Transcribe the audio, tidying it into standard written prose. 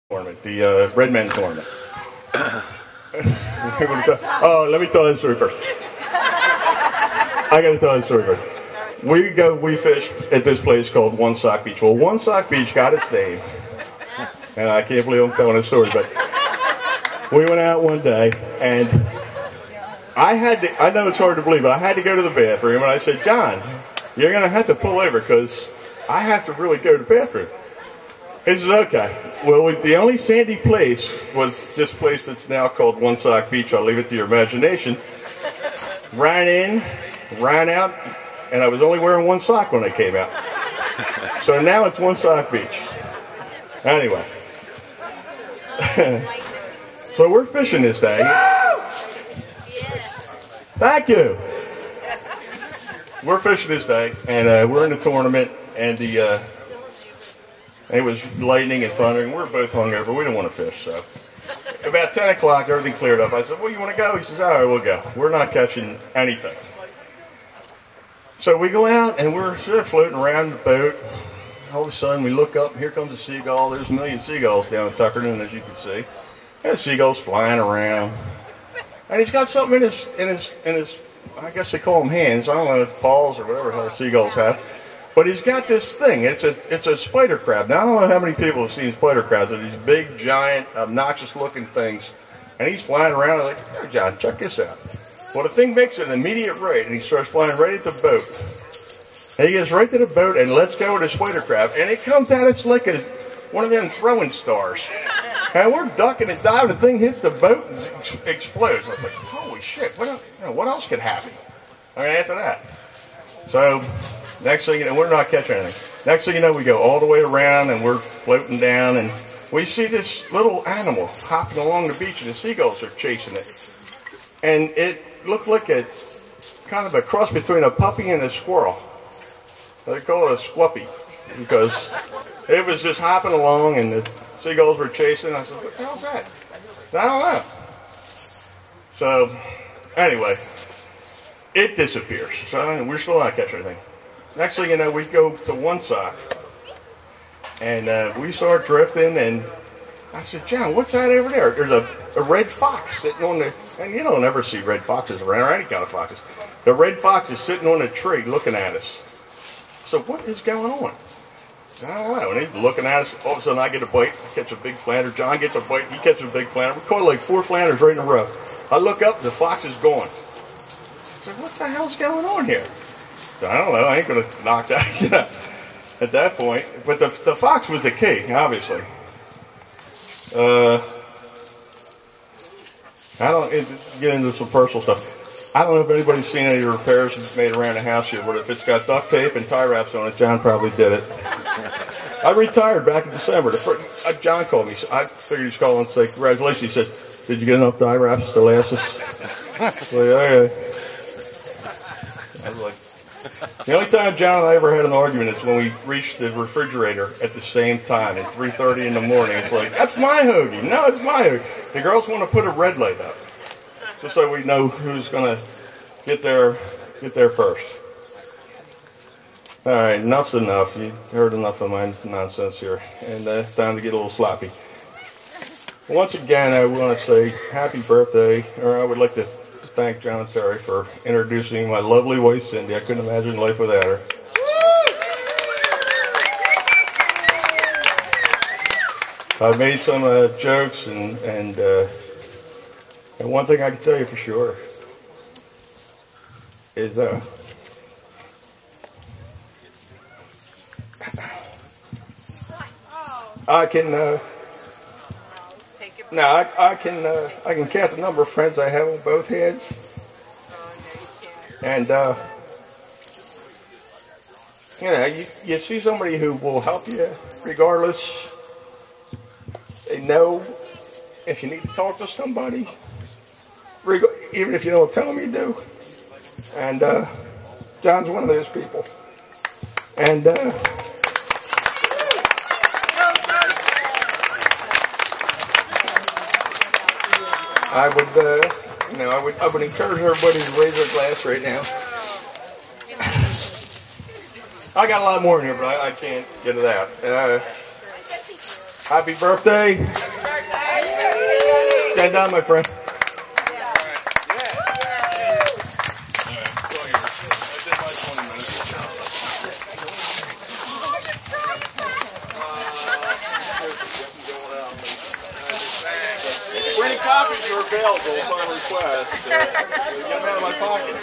tournament, the Red Men tournament. Oh, let me tell you the story first. I got to tell you the story first. We fish at this place called One Sock Beach. Well, One Sock Beach got its name, and I can't believe I'm telling this story, but we went out one day, and I know it's hard to believe, but I had to go to the bathroom, and I said, John, you're going to have to pull over because I have to really go to the bathroom. He says, okay. Well, the only sandy place was this place that's now called One Sock Beach. I'll leave it to your imagination. Ran in, ran out, and I was only wearing one sock when I came out. So now it's One Sock Beach. Anyway. So we're fishing this day. Thank you. We're fishing this day, and we're in the tournament, and it was lightning and thundering. We're both hungover. We didn't want to fish, so about 10 o'clock, everything cleared up. I said, well, you want to go? He says, all right, we'll go. We're not catching anything. So we go out, and we're sort of floating around the boat. All of a sudden, we look up, and here comes a seagull. There's a million seagulls down in Tuckerton, as you can see. And the seagull's flying around. And he's got something in his, I guess they call them hands. I don't know, paws or whatever the hell seagulls have. But he's got this thing. It's a spider crab. Now, I don't know how many people have seen spider crabs. They're these big, giant, obnoxious-looking things. And he's flying around. I'm like, here, John, check this out. Well, the thing makes an immediate right, and he starts flying right at the boat. And he gets right to the boat and lets go of the spider crab. And it comes out, it's like one of them throwing stars. And we're ducking and diving. The thing hits the boat and explodes. I was like, holy shit, what else could happen? I mean, after that. So, next thing you know, we're not catching anything. Next thing you know, we go all the way around and we're floating down and we see this little animal hopping along the beach and the seagulls are chasing it. And it looked like a kind of a cross between a puppy and a squirrel. They call it a squuppy because it was just hopping along and the seagulls were chasing. I said, what the hell's that? I don't know. So, anyway, it disappears. So we're still not catching anything. Next thing you know, we go to One Sock, and we start drifting, and I said, John, what's that over there? There's a red fox sitting on the, and you don't ever see red foxes around, or any kind of foxes. The red fox is sitting on a tree looking at us. So what is going on? I don't know. And he's looking at us. All of a sudden, I get a bite. I catch a big flounder. John gets a bite. He catches a big flounder. We caught like 4 flounders right in a row. I look up. The fox is gone. I said, what the hell's going on here? So I don't know. I ain't going to knock that at that point. But the fox was the key, obviously. I don't get into some personal stuff. I don't know if anybody's seen any repairs made around the house yet, but if it's got duct tape and tie wraps on it, John probably did it. I retired back in December. John called me. I figured he's calling and say, congratulations. He said, did you get enough tie wraps to last us? I was like, okay. I was like, the only time John and I ever had an argument is when we reached the refrigerator at the same time at 3:30 in the morning. It's like, that's my hoagie. No, it's my hoagie. The girls want to put a red light up, just so we know who's going to get there first. All right, enough's enough. You heard enough of my nonsense here, and it's time to get a little sloppy. Once again, I want to say happy birthday, or I would like to thank John and Terry for introducing my lovely wife, Cindy. I couldn't imagine life without her. I've made some jokes, and one thing I can tell you for sure is I can count the number of friends I have on both hands, and you know, you see somebody who will help you regardless. They know if you need to talk to somebody, even if you don't tell them you do. And John's one of those people. And I would encourage everybody to raise their glass right now. I got a lot more in here, but I can't get it out. Happy birthday. Stand down, my friend. Printed copies are available upon request. Get them out of my pocket.